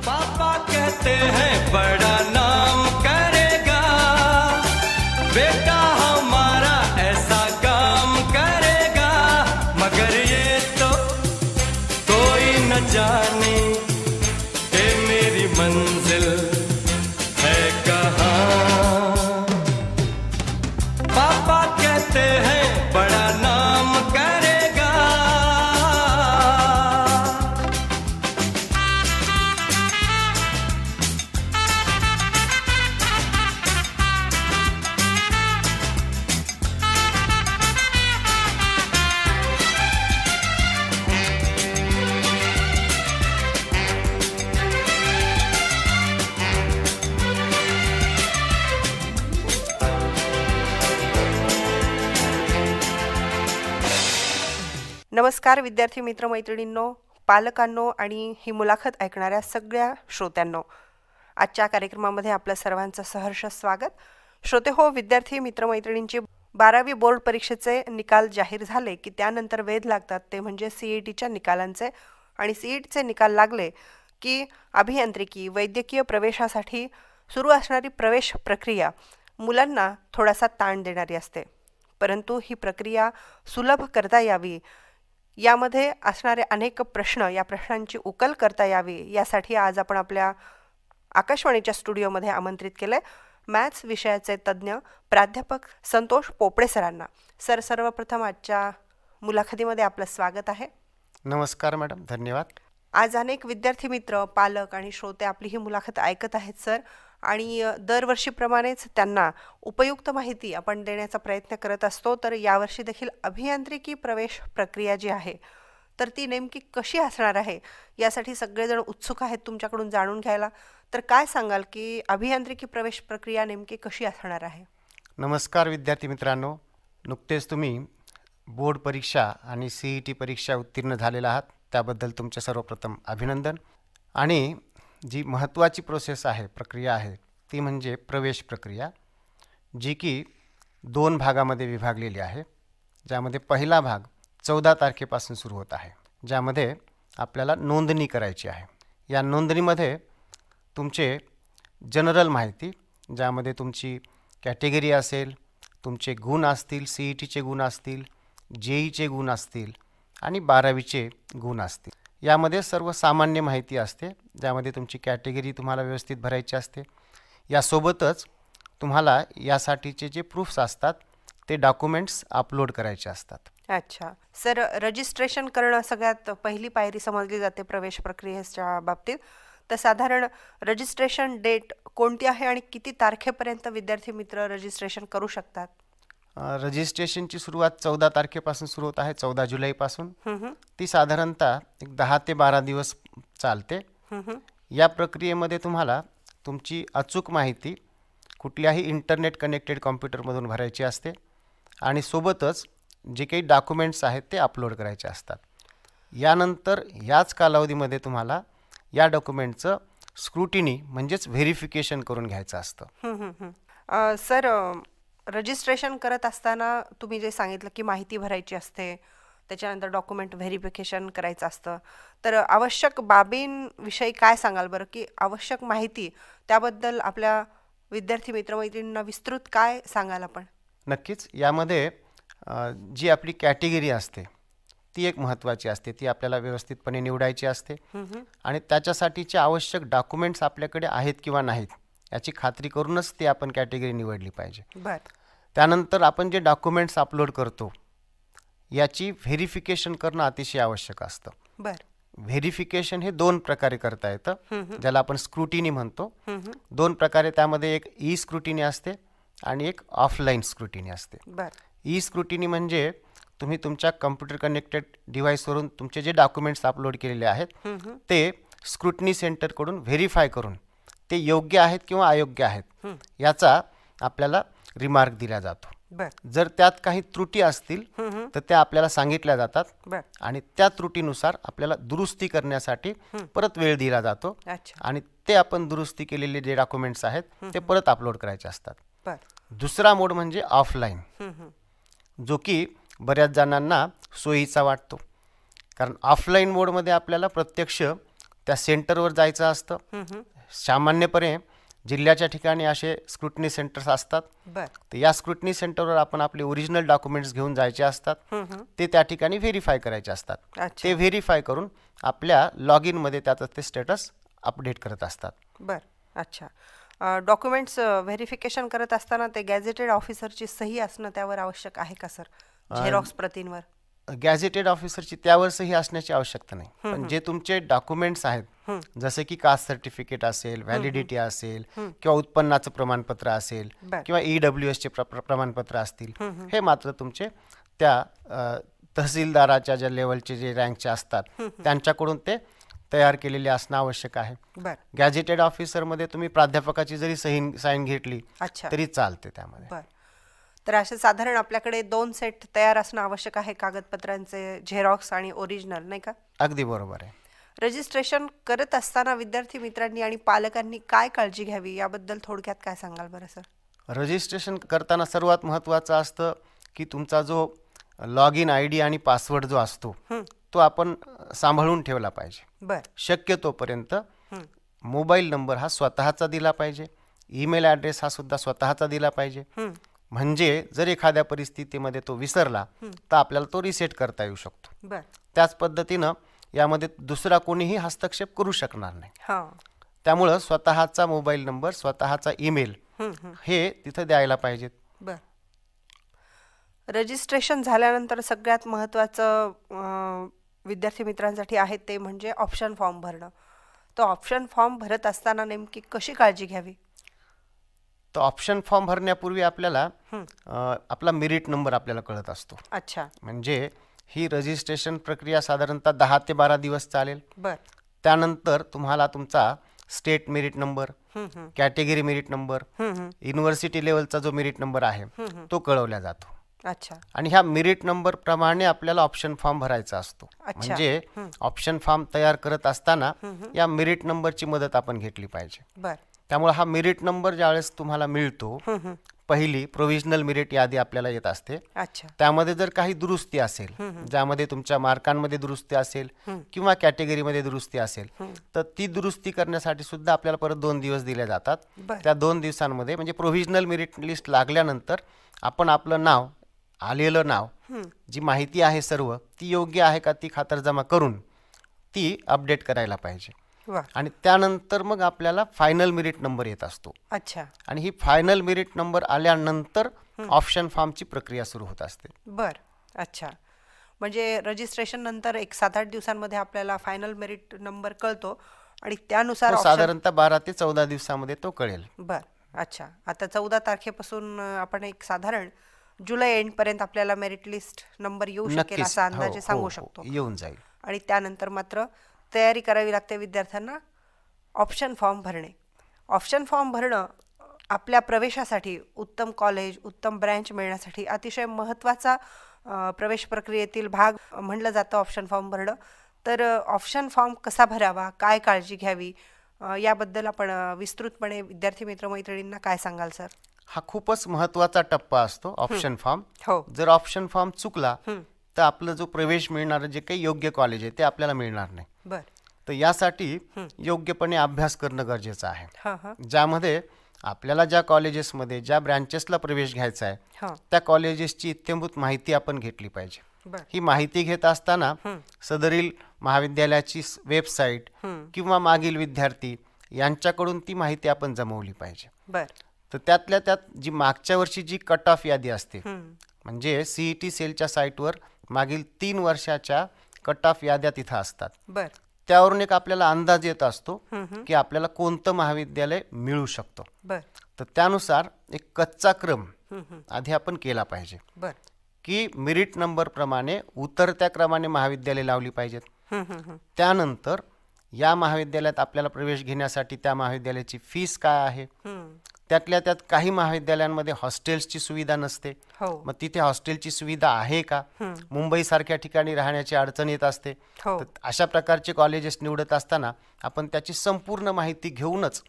पापा कहते हैं बड़ा नाम करेगा, बेटा हमारा ऐसा काम करेगा, मगर ये तो कोई न जाने कि मेरी मंजिल है कहाँ। पापा कहते हैं बड़ा नाम करेगा। नमस्कार विद्यार्थी मित्र मैत्रिणींनो, पालकांनो आणि ही मुलाखत ऐकणाऱ्या सगळ्या श्रोत्यांनो, आजच्या कार्यक्रमामध्ये आपलं सर्वांचं सहर्ष स्वागत. श्रोते हो, विद्यार्थी मित्रमैत्रिणींची 12वी बोर्ड परीक्षेचे निकाल जाहीर झाले की त्यानंतर वेध लागतात ते म्हणजे CETच्या निकालांचे. आणि CETचे निकाल लागले की अभियांत्रिकी वैद्यकीय प्रवेशासाठी सुरू असणारी प्रवेश प्रक्रिया मुलांना थोडासा ताण देणारी असते. परंतु ही प्रक्रिया सुलभ करता यावी, यामध्ये असणारे अनेक प्रश्न, या प्रश्नांची उकल करता यावी, यासाठी आज आपण आपल्या आकाशवाणीच्या स्टुडिओमध्ये आमंत्रित केले मॅथ्स विषयाचे तज्ज्ञ प्राध्यापक संतोष पोपळे सरांना. सर, सर्वप्रथम आजच्या मुलाखतीमध्ये आपलं स्वागत आहे. नमस्कार मॅडम, धन्यवाद. आज अनेक विद्यार्थी मित्र, पालक आणि श्रोते आपली ही मुलाखत ऐकत आहेत सर, आणि दरवर्षीप्रमाणेच त्यांना उपयुक्त माहिती आपण देण्याचा प्रयत्न करत असतो. तर यावर्षी देखील अभियांत्रिकी प्रवेश प्रक्रिया जी आहे तर ती नेमकी कशी असणार आहे यासाठी सगळेजण उत्सुक आहेत तुमच्याकडून जाणून घ्यायला. तर काय सांगाल की अभियांत्रिकी प्रवेश प्रक्रिया नेमकी कशी असणार आहे? नमस्कार विद्यार्थी मित्रांनो, नुकतेच तुम्ही बोर्ड परीक्षा आणि CET परीक्षा उत्तीर्ण झालेला आहात, त्याबद्दल तुमचे सर्वप्रथम अभिनंदन. आणि जी महत्त्वाची प्रोसेस आहे, प्रक्रिया आहे, ती म्हणजे प्रवेश प्रक्रिया, जी की 2 भागामध्ये विभागलेली आहे. ज्यामध्ये पहिला भाग 14 तारखेपासून सुरू होत आहे, ज्यामध्ये आपल्याला नोंदणी करायची आहे. या नोंदणीमध्ये तुमचे जनरल माहिती, ज्यामध्ये तुमची कॅटेगरी असेल, तुमचे गुण असतील, CETचे गुण असतील, JEEचे गुण असतील आणि 12वीचे गुण असतील. यामध्ये सर्वसामान्य माहिती असते, ज्यामध्ये तुमची कॅटेगरी तुम्हाला व्यवस्थित भरायची असते. यासोबतच तुम्हाला यासाठीचे जे प्रूफ्स असतात ते डॉक्युमेंट्स अपलोड करायचे असतात. अच्छा सर, रजिस्ट्रेशन करणं सगळ्यात पहिली पायरी समजली जाते प्रवेश प्रक्रियेच्या बाबतीत. तर साधारण रजिस्ट्रेशन डेट कोणती आहे आणि किती तारखेपर्यंत विद्यार्थी मित्र रजिस्ट्रेशन करू शकतात? रजिस्ट्रेशनची सुरुवात 14 तारखेपासून सुरू होत आहे, 14 जुलैपासून. ती साधारणतः 10 ते 12 दिवस चालते. या प्रक्रियेमध्ये तुम्हाला तुमची अचूक माहिती कुठल्याही इंटरनेट कनेक्टेड कॉम्प्युटरमधून भरायची असते आणि सोबतच जे काही डॉक्युमेंट्स आहेत ते अपलोड करायचे असतात. यानंतर याच कालावधीमध्ये तुम्हाला या डॉक्युमेंटचं स्क्रुटिनी म्हणजेच व्हेरिफिकेशन करून घ्यायचं असतं. सर, रजिस्ट्रेशन करत असताना तुम्ही जे सांगितलं की माहिती भरायची असते, त्याच्यानंतर डॉक्युमेंट व्हेरिफिकेशन करायचं असतं, तर आवश्यक बाबींविषयी काय सांगाल बरं? की आवश्यक माहिती त्याबद्दल आपल्या विद्यार्थी मित्रमैत्रिणींना विस्तृत काय सांगाल आपण? नक्कीच. यामध्ये जी आपली कॅटेगरी असते ती एक महत्त्वाची असते, ती आपल्याला व्यवस्थितपणे निवडायची असते आणि त्याच्यासाठीचे आवश्यक डॉक्युमेंट्स आपल्याकडे आहेत किंवा नाहीत याची खात्री करूनच ती आपण कॅटेगरी निवडली पाहिजे. त्यानंतर आपण जे डॉक्युमेंट्स अपलोड करतो याची व्हेरिफिकेशन करणं अतिशय आवश्यक असतं. व्हेरिफिकेशन हे 2 प्रकारे करता येतं, ज्याला आपण स्क्रुटिनी म्हणतो. 2 प्रकारे, त्यामध्ये एक ई स्क्रुटिनी असते आणि एक ऑफलाईन स्क्रुटिनी असते. ई स्क्रुटिनी म्हणजे तुम्ही तुमच्या कम्प्युटर कनेक्टेड डिव्हाइसवरून तुमचे जे डॉक्युमेंट्स अपलोड केलेले आहेत ते स्क्रुटिनी सेंटरकडून व्हेरीफाय करून ते योग्य आहेत किंवा अयोग्य आहेत याचा आपल्याला रिमार्क दिला जातो. जर त्यात काही त्रुटी असतील तर त्या आपल्याला सांगितल्या जातात आणि त्या त्रुटीनुसार आपल्याला दुरुस्ती करण्यासाठी परत वेळ दिला जातो आणि ते आपण दुरुस्ती केलेले जे डॉक्युमेंट्स आहेत ते परत अपलोड करायचे असतात. दुसरा मोड म्हणजे ऑफलाईन, जो की बऱ्याच जणांना सोयीचा वाटतो, कारण ऑफलाईन मोडमध्ये आपल्याला प्रत्यक्ष त्या सेंटरवर जायचं असतं. सामान्यपणे जिल्ह्याच्या ठिकाणी असे स्क्रुटनी सेंटर्स असतात. बर तर या स्क्रुटनी सेंटरवर आपण आपले ओरिजिनल डॉक्युमेंट्स घेऊन जायचे असतात. ते त्या ठिकाणी व्हेरीफाय करायचे असतात. अच्छा. ते व्हेरीफाय करून आपल्या लॉग इनमध्ये त्याचं ते स्टेटस अपडेट करत असतात. बर अच्छा. डॉक्युमेंट्स व्हेरिफिकेशन करत असताना ते गॅझेटेड ऑफिसरची सही असणं त्यावर आवश्यक आहे का सर? झेरॉक्स प्रतींवर गॅझेटेड ऑफिसरची त्यावर सही असण्याची आवश्यकता नाही. पण जे तुमचे डॉक्युमेंट्स आहेत, जसे की कास्ट सर्टिफिकेट असेल, व्हॅलिडिटी असेल, किंवा उत्पन्नाचं प्रमाणपत्र असेल, बर. किंवा EWSचे प्रमाणपत्र असतील, हे मात्र तुमचे त्या तहसीलदाराच्या ज्या लेवलचे जे रँकचे असतात त्यांच्याकडून ते तयार केलेले असणं आवश्यक आहे. बर गॅझेटेड ऑफिसरमध्ये तुम्ही प्राध्यापकाची जरी साईन घेतली अच्छा. तरी चालते त्यामध्ये. बर तर असे साधारण आपल्याकडे 2 सेट तयार असणं आवश्यक आहे कागदपत्रांचे, झेरॉक्स आणि ओरिजिनल, नाही का? अगदी बरोबर आहे. रजिस्ट्रेशन करत असताना विद्यार्थी मित्रांनी आणि पालकांनी काय काळजी घ्यावी याबद्दल थोडक्यात काय सांगाल बरं सर? रजिस्ट्रेशन करताना सर्वात महत्त्वाचं असतं की तुमचा जो लॉग इन ID आणि पासवर्ड जो असतो तो आपण सांभाळून ठेवला पाहिजे. बर शक्यतोपर्यंत मोबाईल नंबर हा स्वतःचा दिला पाहिजे. ईमेल ॲड्रेस हा सुद्धा स्वतःचा दिला पाहिजे. म्हणजे जर एखाद्या परिस्थितीमध्ये तो विसरला तर आपल्याला तो रिसेट करता येऊ शकतो. बर त्याच पद्धतीनं यामध्ये दुसरा कोणीही हस्तक्षेप करू शकणार नाही. हां त्यामुळं स्वतःचा मोबाईल नंबर, स्वतःचा ईमेल हे तिथं द्यायला पाहिजेत. बर रजिस्ट्रेशन झाल्यानंतर सगळ्यात महत्त्वाचं विद्यार्थी मित्रांसाठी आहे ते म्हणजे ऑप्शन फॉर्म भरणं. तो ऑप्शन फॉर्म भरत असताना नेमकी कशी काळजी घ्यावी? तर ऑप्शन फॉर्म भरण्यापूर्वी आपल्याला आपला मेरिट नंबर आपल्याला कळत असतो. अच्छा. म्हणजे ही रजिस्ट्रेशन प्रक्रिया साधारणतः 10 ते 12 दिवस चालेल. बर त्यानंतर तुम्हाला तुमचा state merit number, category merit number, university लेवलचा जो मेरिट नंबर आहे तो कळवला जातो. अच्छा. आणि ह्या मेरिट नंबर प्रमाणे आपल्याला ऑप्शन फॉर्म भरायचा असतो. म्हणजे ऑप्शन फॉर्म तयार करत असताना या मेरिट नंबरची मदत आपण घेतली पाहिजे. बर त्यामुळे हा मेरिट नंबर ज्यावेळेस तुम्हाला मिळतो, पहिली प्रोव्हिजनल मेरिट यादी आपल्याला येत असते. अच्छा. त्यामध्ये जर काही दुरुस्ती असेल, ज्यामध्ये तुमच्या मार्कांमध्ये दुरुस्ती असेल किंवा कॅटेगरीमध्ये दुरुस्ती असेल, तर ती दुरुस्ती करण्यासाठी सुद्धा आपल्याला परत 2 दिवस दिले जातात. त्या 2 दिवसांमध्ये म्हणजे प्रोव्हिजनल मेरिट लिस्ट लागल्यानंतर आपण आपलं नाव, आलेलं नाव, जी माहिती आहे सर्व ती योग्य आहे का ती खातरजमा करून ती अपडेट करायला पाहिजे. वा आणि त्यानंतर मग आपल्याला फायनल मेरिट नंबर येत असतो. अच्छा. आणि ही फायनल मेरिट नंबर आल्यानंतर ऑप्शन फॉर्मची प्रक्रिया सुरू होत असते. बर अच्छा. म्हणजे रजिस्ट्रेशन नंतर एक 7-8 दिवसांमध्ये आपल्याला फायनल मेरिट नंबर कळतो आणि त्यानुसार साधारणतः 12 ते 14 दिवसामध्ये तो कळेल. बर अच्छा. आता 14 तारखेपासून आपण एक साधारण जुलै एंड पर्यंत आपल्याला मेरिट लिस्ट नंबर येऊ शकेल नक्कीच. असा अंदाजे हो, सांगू हो, शकतो. येऊन जाईल. आणि त्यानंतर मात्र तयारी करावी लागते विद्यार्थ्यांना ऑप्शन फॉर्म भरणे. ऑप्शन फॉर्म भरणं आपल्या प्रवेशासाठी, उत्तम कॉलेज, उत्तम ब्रँच मिळण्यासाठी अतिशय महत्त्वाचा प्रवेश प्रक्रियेतील भाग म्हणलं जातं ऑप्शन फॉर्म भरणं. तर ऑप्शन फॉर्म कसा भरावा, काय काळजी घ्यावी याबद्दल आपण विस्तृतपणे विद्यार्थी मित्रमैत्रिणींना काय सांगाल सर? हा खूपच महत्त्वाचा टप्पा असतो ऑप्शन फॉर्म. हो. जर ऑप्शन फॉर्म चुकला तर आपलं जो प्रवेश मिळणारं जे काही योग्य कॉलेज आहे ते आपल्याला मिळणार नाही. बर तर यासाठी योग्यपणे अभ्यास करणं गरजेचं आहे. हां हां ज्यामध्ये आपल्याला ज्या कॉलेजेसमध्ये ज्या ब्रँचेसला प्रवेश घ्यायचा आहे हां त्या कॉलेजेसची इत्यंभूत माहिती आपण घेतली पाहिजे. बर ही माहिती घेत असताना सदरील महाविद्यालयाची वेबसाईट किंवा मागील विद्यार्थी यांच्याकडून ती माहिती आपण जमवली पाहिजे. बर तर त्यातल्या त्यात जी मागच्या वर्षी जी कट ऑफ यादी असते, म्हणजे CET सेलच्या साईटवर मागील 3 वर्षाच्या कट ऑफ याद्या तिथं असतात. बर त्यावरून एक आपल्याला अंदाज येत असतो की आपल्याला कोणतं महाविद्यालय मिळू शकतं. बर तर त्यानुसार एक कच्चा क्रम आधी आपण केला पाहिजे बर की मेरिट नंबर प्रमाणे उतरत्या क्रमाने महाविद्यालय लावली पाहिजेत. त्यानंतर या महाविद्यालयात आपल्याला प्रवेश घेण्यासाठी त्या महाविद्यालयाची फीस काय आहे. त्यातल्या त्यात काही महाविद्यालयांमध्ये हॉस्टेल्सची सुविधा नसते. हो मग तिथे हॉस्टेलची सुविधा आहे का. मुंबई सारख्या ठिकाणी राहण्याची अडचण येत असते. हो तर अशा प्रकारचे कॉलेजेस निवडत असताना आपण त्याची संपूर्ण माहिती घेऊनच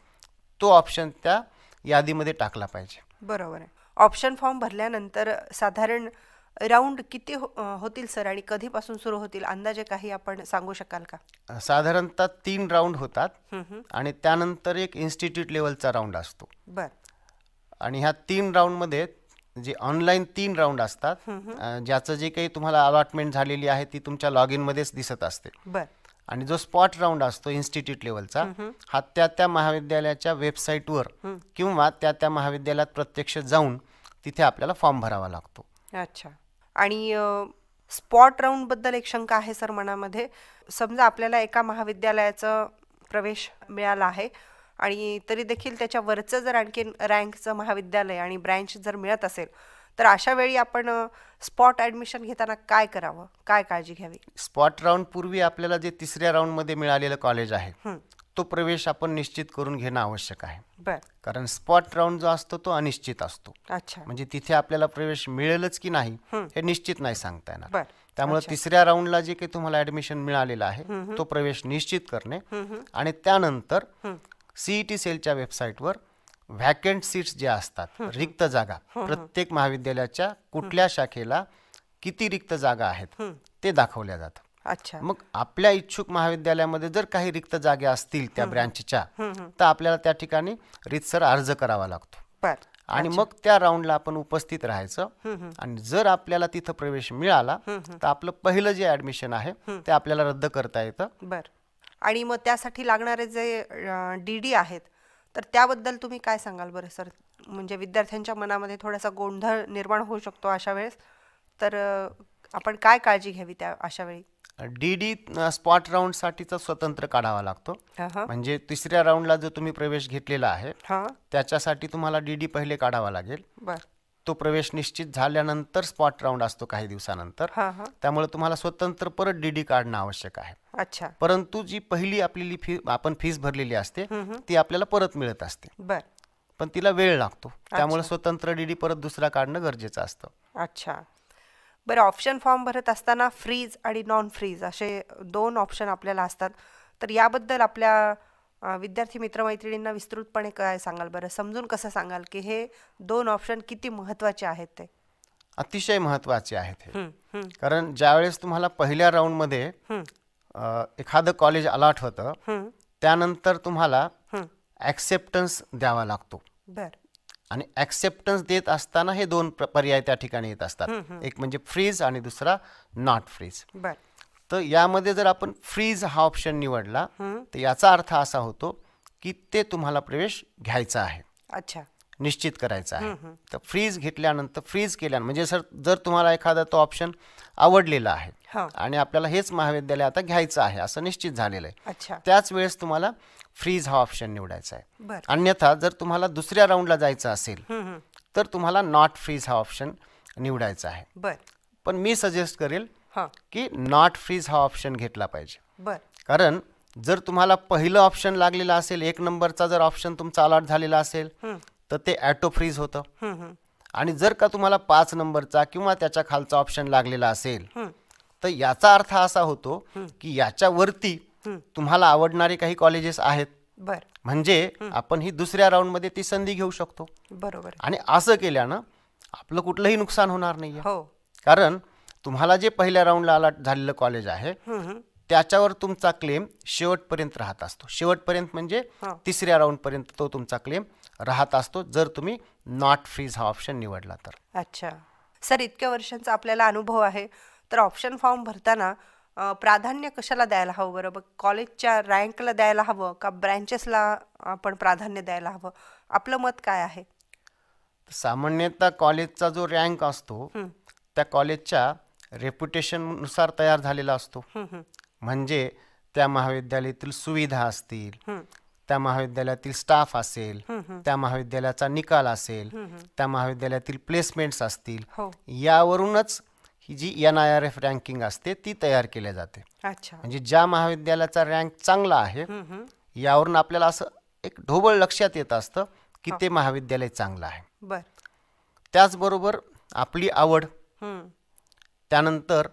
तो ऑप्शन त्या यादीमध्ये टाकला पाहिजे. बरोबर आहे. ऑप्शन फॉर्म भरल्यानंतर साधारण राऊंड किती होतील सर आणि कधीपासून सुरू होतील, अंदाजे काही आपण सांगू शकाल का? साधारणतः 3 राऊंड होतात हम्म. आणि त्यानंतर एक इन्स्टिट्यूट लेवलचा राऊंड असतो. बर. आणि ह्या 3 राऊंडमध्ये जे ऑनलाईन 3 राऊंड असतात, ज्याचं जे काही तुम्हाला अलॉटमेंट झालेली आहे ती तुमच्या लॉग इनमध्येच दिसत असते. बर. आणि जो स्पॉट राऊंड असतो इन्स्टिट्यूट लेवलचा, हा त्या महाविद्यालयाच्या वेबसाईटवर किंवा त्या महाविद्यालयात प्रत्यक्ष जाऊन तिथे आपल्याला फॉर्म भरावा लागतो. अच्छा. आणि स्पॉट राऊंडबद्दल एक शंका आहे सर मनामध्ये. समजा आपल्याला एका महाविद्यालयाचा प्रवेश मिळाला आहे आणि तरी देखील त्याच्या वरचं जर आणखी रँकचं महाविद्यालय आणि ब्रँच जर मिळत असेल, तर अशा वेळी आपण स्पॉट ॲडमिशन घेताना काय करावं, काय काळजी घ्यावी? स्पॉट राऊंड पूर्वी आपल्याला जे 3ऱ्या राऊंडमध्ये मिळालेलं कॉलेज आहे तो प्रवेश आपण निश्चित करून घेणं आवश्यक आहे. बर. कारण स्पॉट राऊंड जो असतो तो अनिश्चित असतो. अच्छा. म्हणजे तिथे आपल्याला प्रवेश मिळेलच की नाही हे निश्चित नाही सांगता येणार. बर. त्यामुळे 3ऱ्या राऊंडला जे काही तुम्हाला ऍडमिशन मिळालेलं आहे तो प्रवेश निश्चित करणे आणि त्यानंतर CET सेलच्या वेबसाईटवर व्हॅकंट सीट्स जे असतात, रिक्त जागा, प्रत्येक महाविद्यालयाच्या कुठल्या शाखेला किती रिक्त जागा आहेत ते दाखवल्या जातं. अच्छा. मग आपल्या इच्छुक महाविद्यालयामध्ये जर काही रिक्त जागा असतील त्या ब्रँचच्या, तर आपल्याला त्या ठिकाणी रीतसर अर्ज करावा लागतो. बर. आणि मग त्या राऊंडला आपण उपस्थित राहायचं आणि जर आपल्याला तिथं प्रवेश मिळाला तर आपलं पहिलं जे ऍडमिशन आहे ते आपल्याला रद्द करता येतं. बर. आणि मग त्यासाठी लागणारे जे DD आहेत तर त्याबद्दल तुम्ही काय सांगाल बरं सर? म्हणजे विद्यार्थ्यांच्या मनामध्ये थोडासा गोंधळ निर्माण होऊ शकतो अशा वेळेस, तर आपण काय काळजी घ्यावी त्या अशा वेळी? DD स्पॉट राऊंडसाठीचा स्वतंत्र काढावा लागतो. म्हणजे 3ऱ्या राऊंडला जो तुम्ही प्रवेश घेतलेला आहे त्याच्यासाठी तुम्हाला DD पहिले काढावा लागेल. बर. तो प्रवेश निश्चित झाल्यानंतर स्पॉट राऊंड असतो काही दिवसानंतर, त्यामुळे तुम्हाला स्वतंत्र परत DD काढणं आवश्यक आहे. अच्छा. परंतु जी पहिली आपली आपण फीस भरलेली असते ती आपल्याला परत मिळत असते. बर. पण तिला वेळ लागतो, त्यामुळे स्वतंत्र DD परत दुसरा काढणं गरजेचं असतं. अच्छा. बरं, ऑप्शन फॉर्म भरत असताना फ्रीज आणि नॉन फ्रीज असे 2 ऑप्शन आपल्याला असतात, तर याबद्दल आपल्या विद्यार्थी मित्रमैत्रिणींना विस्तृतपणे काय सांगाल बरं? समजून कसं सांगाल की हे 2 ऑप्शन किती महत्त्वाचे आहेत ते? अतिशय महत्त्वाचे आहेत हे. कारण ज्यावेळेस तुम्हाला पहिल्या राऊंडमध्ये एखादं कॉलेज अलॉट होतं त्यानंतर तुम्हाला ॲक्सेप्टन्स द्यावा लागतो. बर. आणि ॲक्सेप्टन्स देत असताना हे 2 पर्याय त्या ठिकाणी येत असतात, एक म्हणजे फ्रीज आणि दुसरा नॉट फ्रीज. बर. तर यामध्ये जर आपण फ्रीज हा ऑप्शन निवडला तर याचा अर्थ असा होतो की ते तुम्हाला प्रवेश घ्यायचा आहे. अच्छा. निश्चित करायचा आहे. तर फ्रीज घेतल्यानंतर फ्रीज केल्यानंतर म्हणजे सर जर तुम्हाला एखादा तो ऑप्शन आवडलेला आहे आणि आपल्याला हेच महाविद्यालय आता घ्यायचं आहे असं निश्चित झालेलं आहे, त्याच वेळेस तुम्हाला फ्रीज हा ऑप्शन निवडायचा आहे. अन्यथा जर तुम्हाला 2ऱ्या राऊंडला जायचं असेल तर तुम्हाला नॉट फ्रीज हा ऑप्शन निवडायचा आहे. पण मी सजेस्ट करेल की नॉट फ्रीज हा ऑप्शन घेतला पाहिजे. कारण जर तुम्हाला पहिलं ऑप्शन लागलेलं असेल, 1 नंबरचा जर ऑप्शन तुमचा अलॉट झालेला असेल तर ते ॲटो फ्रीज होतं. आणि जर का तुम्हाला 5 नंबरचा किंवा त्याच्या खालचा ऑप्शन लागलेला असेल तर याचा अर्थ असा होतो की याच्यावरती तुम्हाला आवडणारे काही कॉलेजेस आहेत. म्हणजे आपण ही 2ऱ्या राऊंडमध्ये ती संधी घेऊ शकतो. बरोबर. आणि असं केल्यानं आपलं कुठलंही नुकसान होणार नाही. कारण तुम्हाला जे पहिल्या राऊंडला अलॉट झालेलं कॉलेज आहे त्याच्यावर तुमचा क्लेम शेवटपर्यंत राहत असतो. शेवटपर्यंत म्हणजे 3ऱ्या राऊंडपर्यंत तो तुमचा क्लेम राहत असतो जर तुम्ही नॉट फ्रीज हा ऑप्शन निवडला तर. अच्छा. सर, इतक्या वर्षांचा आपल्याला अनुभव आहे, तर ऑप्शन फॉर्म भरताना प्राधान्य कशाला द्यायला हवं बरं? कॉलेजच्या रँकला द्यायला हवं का ब्रँचेसला आपण प्राधान्य द्यायला हवं? आपलं मत काय आहे? सामान्यतः कॉलेजचा जो रँक असतो त्या कॉलेजच्या रेप्युटेशननुसार तयार झालेला असतो. म्हणजे त्या महाविद्यालयातील सुविधा असतील, त्या महाविद्यालयातील स्टाफ असेल, त्या महाविद्यालयाचा निकाल असेल, त्या महाविद्यालयातील प्लेसमेंट्स असतील, यावरूनच ही जी NIRF रँकिंग असते ती तयार केली जाते. म्हणजे ज्या महाविद्यालयाचा रँक चांगला आहे यावरून आपल्याला असं एक ढोबळ लक्षात येत असतं की ते महाविद्यालय चांगलं आहे. त्याचबरोबर आपली आवड, त्यानंतर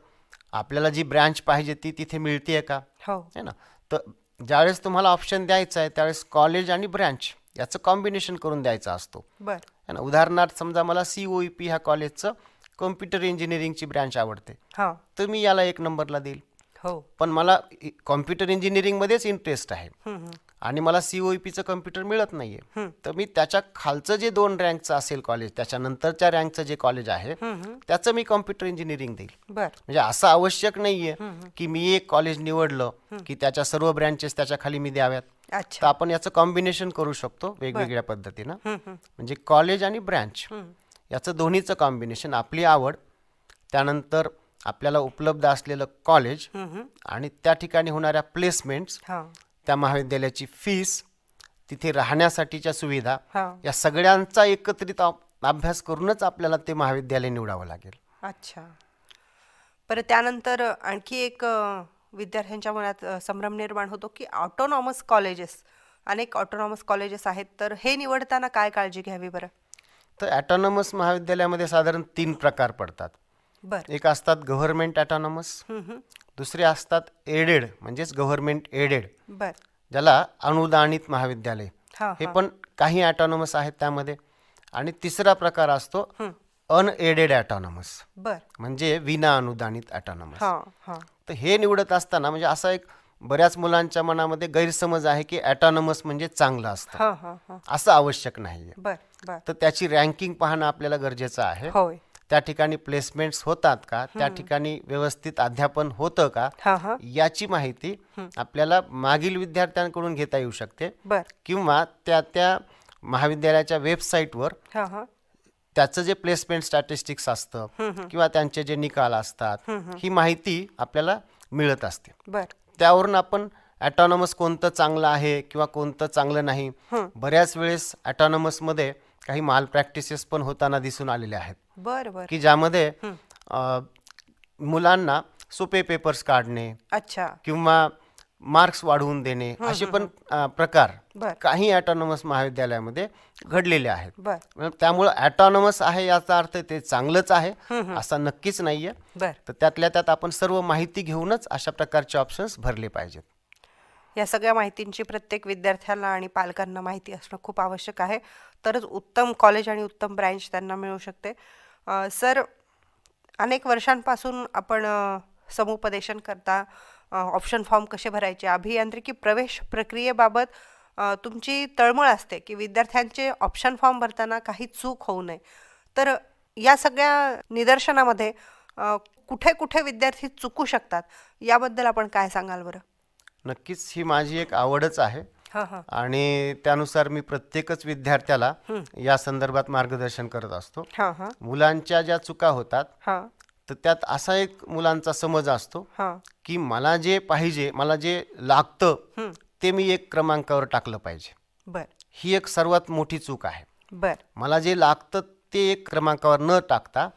आपल्याला जी ब्रँच पाहिजे ती तिथे मिळते का है ना. तर ज्यावेळेस तुम्हाला ऑप्शन द्यायचा आहे त्यावेळेस कॉलेज आणि ब्रँच याचं कॉम्बिनेशन करून द्यायचं असतो. उदाहरणार्थ समजा मला COEP ह्या कॉलेजचं कॉम्प्युटर इंजिनिअरिंगची ब्रँच आवडते, हां. तर मी याला 1 नंबरला देईल. हो. पण मला कॉम्प्युटर इंजिनिअरिंगमध्येच इंटरेस्ट आहे आणि मला COEPचं कॉम्प्युटर मिळत नाही आहे, तर मी त्याच्या खालचं जे 2 रँकचं असेल कॉलेज, त्याच्यानंतरच्या रँकचं जे कॉलेज आहे त्याचं मी कॉम्प्युटर इंजिनिअरिंग देईल. बर. म्हणजे असं आवश्यक नाही आहे की मी एक कॉलेज निवडलं की त्याच्या सर्व ब्रँचेस त्याच्या खाली मी द्याव्यात. तर अच्छा. आपण याचं कॉम्बिनेशन करू शकतो वेगवेगळ्या पद्धतीनं. म्हणजे कॉलेज आणि ब्रँच याचं दोन्हीचं कॉम्बिनेशन, आपली आवड, त्यानंतर आपल्याला उपलब्ध असलेलं कॉलेज आणि त्या ठिकाणी होणाऱ्या प्लेसमेंट्स, हां. त्या महाविद्यालयाची फीस, तिथे राहण्यासाठीच्या सुविधा, हां. या सगळ्यांचा एकत्रित अभ्यास करूनच आपल्याला ते महाविद्यालय निवडावं लागेल. अच्छा. बरं, त्यानंतर आणखी एक विद्यार्थ्यांच्या मनात संभ्रम निर्माण होतो की ऑटोनॉमस कॉलेजेस, अनेक ऑटोनॉमस कॉलेजेस आहेत, तर हे निवडताना काय काळजी घ्यावी बरं? तर ॲटॉनॉमस महाविद्यालयामध्ये साधारण 3 प्रकार पडतात. बरं. एक असतात गव्हर्नमेंट ॲटॉनॉमस, दुसरे असतात एडेड म्हणजेच गव्हर्नमेंट एडेड, बर. ज्याला अनुदानित महाविद्यालय, हां. हे पण काही ॲटॉनॉमस आहेत त्यामध्ये. आणि तिसरा प्रकार असतो अनएडेड ॲटॉनॉमस, बर. म्हणजे विना अनुदानित ॲटॉनॉमस. हां. हां. तर हे निवडत असताना म्हणजे असा एक बऱ्याच मुलांच्या मनामध्ये गैरसमज आहे की ॲटॉनॉमस म्हणजे चांगलं असतं. हां. हां. हां. असं आवश्यक नाही आहे. बर. बर. तर त्याची रँकिंग पाहणं आपल्याला गरजेचं आहे. होय. त्या ठिकाणी प्लेसमेंट्स होतात का, त्या ठिकाणी व्यवस्थित अध्यापन होतं का, हां. हां. याची माहिती आपल्याला मागील विद्यार्थ्यांकडून घेता येऊ शकते, बर. किंवा त्या महाविद्यालयाच्या वेबसाईटवर हां. हां. त्याचं जे प्लेसमेंट स्टॅटिस्टिक्स असतं किंवा त्यांचे जे निकाल असतात, ही माहिती आपल्याला मिळत असते. बर. त्यावरून आपण ॲटॉनॉमस कोणतं चांगलं आहे किंवा कोणतं चांगलं नाही. बऱ्याच वेळेस ॲटॉनॉमसमध्ये काही माल प्रॅक्टिसेस पण होताना दिसून आलेले आहेत, बर. बर. की ज्यामध्ये मुलांना सोपे पेपर्स काढणे अच्छा. किंवा मार्क्स वाढवून देणे, असे पण प्रकार बर. काही ॲटॉनॉमस महाविद्यालयामध्ये घडलेले आहेत. बर. त्यामुळं ॲटॉनॉमस आहे याचा अर्थ ते चांगलंच आहे असा नक्कीच नाहीये. बर. तर त्यातल्या त्यात आपण सर्व माहिती घेऊनच अशा प्रकारचे ऑप्शन्स भरले पाहिजेत. या सगळ्या माहितींची प्रत्येक विद्यार्थ्याला आणि पालकांना माहिती असणं खूप आवश्यक आहे, तरच उत्तम कॉलेज आणि उत्तम ब्रँच त्यांना मिळू शकते. सर, अनेक वर्षांपासून आपण समुपदेशन करता, ऑप्शन फॉर्म कसे भरायचे, अभियांत्रिकी प्रवेश प्रक्रियेबाबत तुमची तळमळ असते की विद्यार्थ्यांचे ऑप्शन फॉर्म भरताना काही चूक होऊ नये. तर या सगळ्या निदर्शनामध्ये कुठे कुठे विद्यार्थी चुकू शकतात याबद्दल आपण काय सांगाल बरं? नक्कीच ही माझी एक आवडच आहे हां. हां. आणि त्यानुसार मी प्रत्येकच विद्यार्थ्याला या संदर्भात मार्गदर्शन करत असतो. हां. हां. मुलांच्या ज्या चुका होतात हां. तर त्यात असा एक मुलांचा समज असतो हां. की मला जे पाहिजे, मला जे लागतं ते मी 1 क्रमांकावर टाकलं पाहिजे. बर. ही एक सर्वात मोठी चूक आहे. बर. मला जे लागतं ते 1 क्रमांकावर न टाकता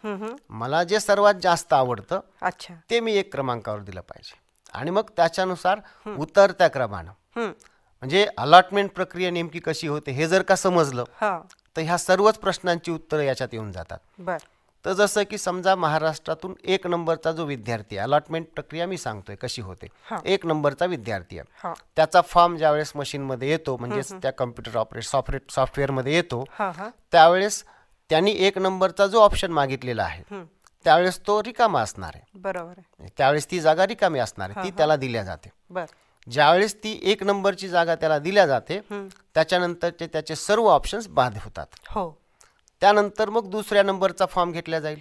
मला जे सर्वात जास्त आवडतं अच्छा. ते मी 1 क्रमांकावर दिलं पाहिजे. आणि मग त्याच्यानुसार उतरत्या क्रमानं, म्हणजे अलॉटमेंट प्रक्रिया नेमकी कशी होते हे जर का समजलं हां. तर ह्या सर्वच प्रश्नांची उत्तरं याच्यात येऊन जातात. बर. तर जसं की समजा महाराष्ट्रातून 1 नंबरचा जो विद्यार्थी आहे, अलॉटमेंट प्रक्रिया मी सांगतोय कशी होते. 1 नंबरचा विद्यार्थी आहे, हां. त्याचा फॉर्म ज्यावेळेस मशीनमध्ये येतो, म्हणजेच त्या कम्प्युटर सॉफ्टवेअरमध्ये येतो, हां. हां. त्यावेळेस त्यांनी 1 नंबरचा जो ऑप्शन मागितलेला आहे त्यावेळेस तो रिकामा असणार आहे. बरोबर आहे. त्यावेळेस ती जागा रिकामी असणार आहे, ती त्याला दिल्या जाते. बर. ज्यावेळेस ती 1 नंबरची जागा त्याला दिल्या जाते त्याच्यानंतर त्याचे सर्व ऑप्शन्स बाद होतात. हो. त्यानंतर मग दुसऱ्या नंबरचा फॉर्म घेतला जाईल.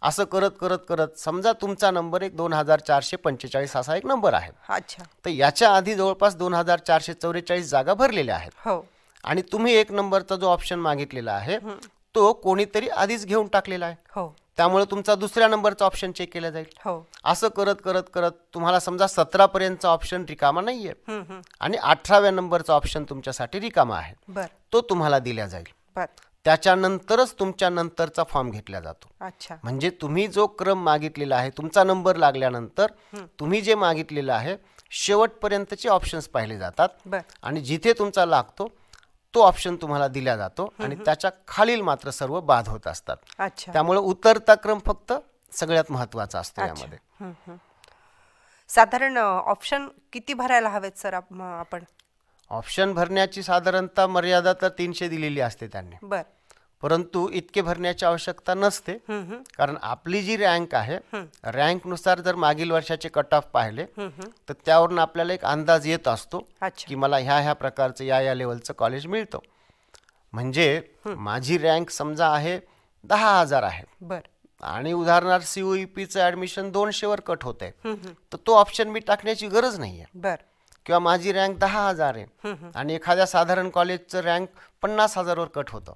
असं करत करत करत समजा तुमचा नंबर एक 2445 असा एक नंबर आहे. अच्छा. तर याच्या आधी जवळपास 2444 जागा भरलेल्या आहेत. हो. आणि तुम्ही 1 नंबरचा जो ऑप्शन मागितलेला आहे तो कोणीतरी आधीच घेऊन टाकलेला आहे. हो. त्यामुळे तुमचा दुसऱ्या नंबरचा ऑप्शन चेक केला जाईल. हो. असं करत करत करत तुम्हाला समजा 17 पर्यंतचा ऑप्शन रिकामा नाहीये आणि 18व्या नंबरचा ऑप्शन तुमच्यासाठी रिकामा आहे, बर. तो तुम्हाला दिला जाईल. बर. त्याच्यानंतरच तुमच्या नंतरचा फॉर्म घेतला जातो. अच्छा. म्हणजे तुम्ही जो क्रम मागितलेला आहे, तुमचा नंबर लागल्यानंतर तुम्ही जे मागितलेलं आहे शेवटपर्यंतचे ऑप्शन्स पाहिले जातात. बर. आणि जिथे तुमचा लागतो तो ऑप्शन तुम्हाला दिला जातो आणि त्याच्या खालील मात्र सर्व बाद होत असतात. अच्छा. त्यामुळे उतरता क्रम फक्त सगळ्यात महत्त्वाचा असतो यामध्ये. साधारण ऑप्शन किती भरायला हवेत सर आपण? ऑप्शन भरण्याची साधारणतः मर्यादा तर 300 दिलेली असते त्यांनी. बर. परंतु इतके भरण्याची आवश्यकता नसते, कारण आपली जी रँक आहे रँकनुसार जर मागील वर्षाचे कट ऑफ पाहिले तर त्यावरून आपल्याला एक अंदाज येत असतो की मला ह्या प्रकारचं या लेवलचं कॉलेज मिळतं. म्हणजे माझी रँक समजा आहे 10,000 आहे आणि उदाहरणार्थ COEPचं ॲडमिशन 200 वर कट होत आहे, तर तो ऑप्शन मी टाकण्याची गरज नाही आहे. किंवा माझी रँक 10,000 आहे आणि एखाद्या साधारण कॉलेजचं रँक 50,000 वर कट होतं,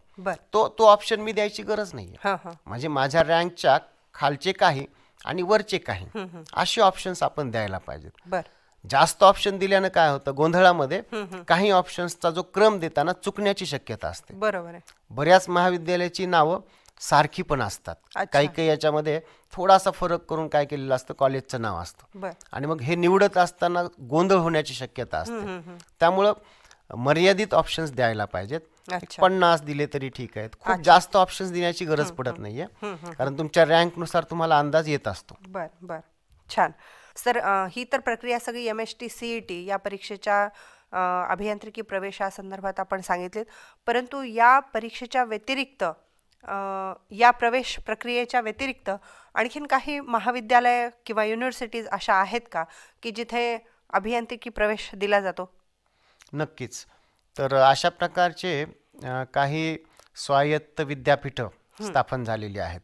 तो ऑप्शन मी द्यायची गरज नाही आहे. म्हणजे माझ्या रँकच्या खालचे काही आणि वरचे काही असे ऑप्शन्स आपण द्यायला पाहिजेत. जास्त ऑप्शन दिल्यानं काय होतं, गोंधळामध्ये काही ऑप्शन्सचा जो क्रम देताना चुकण्याची शक्यता असते. बरोबर आहे. बऱ्याच महाविद्यालयाची नावं सारखी पण असतात, काही याच्यामध्ये थोडासा फरक करून काय केलेलं असतं, कॉलेजचं नाव असतं आणि मग हे निवडत असताना गोंधळ होण्याची शक्यता असते. त्यामुळं मर्यादित ऑप्शन्स द्यायला पाहिजेत. 50 दिले तरी ठीक आहेत, खूप जास्त ऑप्शन्स देण्याची गरज पडत नाहीये, कारण तुमच्या रँकनुसार तुम्हाला अंदाज येत असतो. बर छान सर. ही तर प्रक्रिया सगळी MST CET या परीक्षेच्या अभियांत्रिकी प्रवेशासंदर्भात आपण सांगितलीत, परंतु या परीक्षेच्या व्यतिरिक्त या प्रवेश प्रक्रियेच्या व्यतिरिक्त आणखीन काही महाविद्यालय किंवा युनिव्हर्सिटीज अशा आहेत का की जिथे अभियांत्रिकी प्रवेश दिला जातो? नक्कीच. तर अशा प्रकारचे काही स्वायत्त विद्यापीठं स्थापन झालेली आहेत,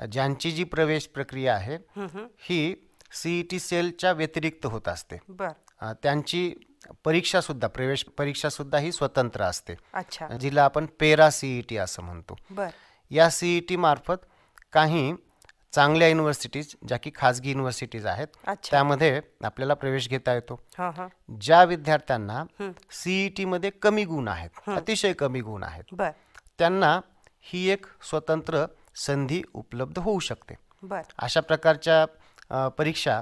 ज्यांची जी प्रवेश प्रक्रिया आहे ही CET सेलच्या व्यतिरिक्त होत असते. त्यांची परीक्षा सुद्धा, प्रवेश परीक्षा सुद्धा ही स्वतंत्र असते, जिला आपण पेरा CET असं म्हणतो. या CET मार्फत काही चांगल्या युनिव्हर्सिटीज, ज्या की खाजगी युनिव्हर्सिटीज आहेत, त्यामध्ये आपल्याला प्रवेश घेता येतो. ज्या विद्यार्थ्यांना CET मध्ये कमी गुण आहेत, अतिशय कमी गुण आहेत, त्यांना ही एक स्वतंत्र संधी उपलब्ध होऊ शकते. अशा प्रकारच्या परीक्षा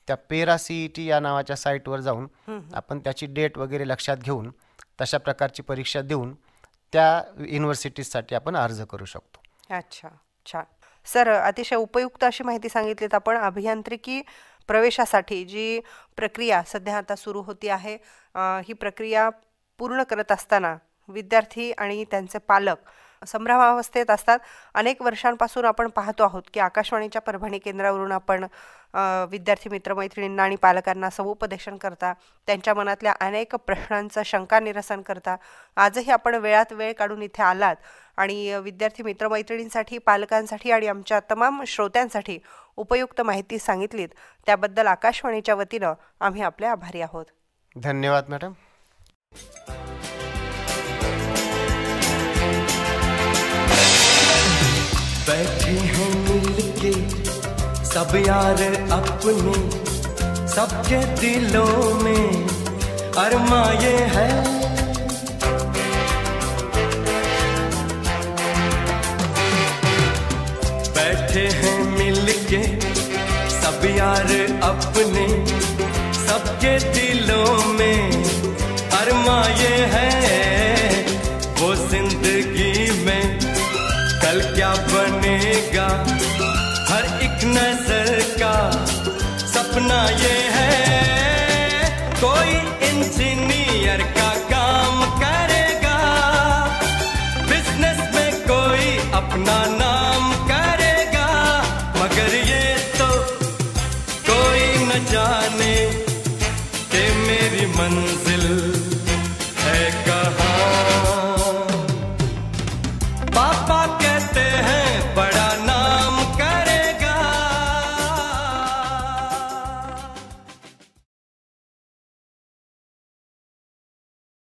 त्या पेरा CET या नावाच्या साईटवर जाऊन आपण त्याची डेट वगैरे लक्षात घेऊन तशा प्रकारची परीक्षा देऊन त्या युनिव्हर्सिटीजसाठी आपण अर्ज करू शकतो. अच्छा, छान सर. अतिशय उपयुक्त अशी माहिती सांगितलीत आपण. अभियांत्रिकी प्रवेशासाठी जी प्रक्रिया सध्या आता सुरू होती आहे, ही प्रक्रिया पूर्ण करत असताना विद्यार्थी आणि त्यांचे पालक संभ्रमावस्थेत असतात. अनेक वर्षांपासून आपण पाहतो आहोत की आकाशवाणीच्या परभणी केंद्रावरून आपण विद्यार्थी मित्रमैत्रिणींना आणि पालकांना समुपदेशन करता, त्यांच्या मनातल्या अनेक प्रश्नांचं शंका निरसन करता. आजही आपण वेळात वेळ काढून इथे आलात आणि विद्यार्थी मित्रमैत्रिणींसाठी, पालकांसाठी आणि आमच्या तमाम श्रोत्यांसाठी उपयुक्त माहिती सांगितलीत. त्याबद्दल आकाशवाणीच्या वतीनं आम्ही आपले आभारी आहोत. धन्यवाद मॅडम. बैठे हैं मिलके सब यार अपने, सबके दिलों में अरमा ये है, बैठे हैं मिलके सब यार अपने, सबके दिलों में अरमा ये है, वो जिंदगी में कल क्या बनेगा हर एक नजर का सपना ये है.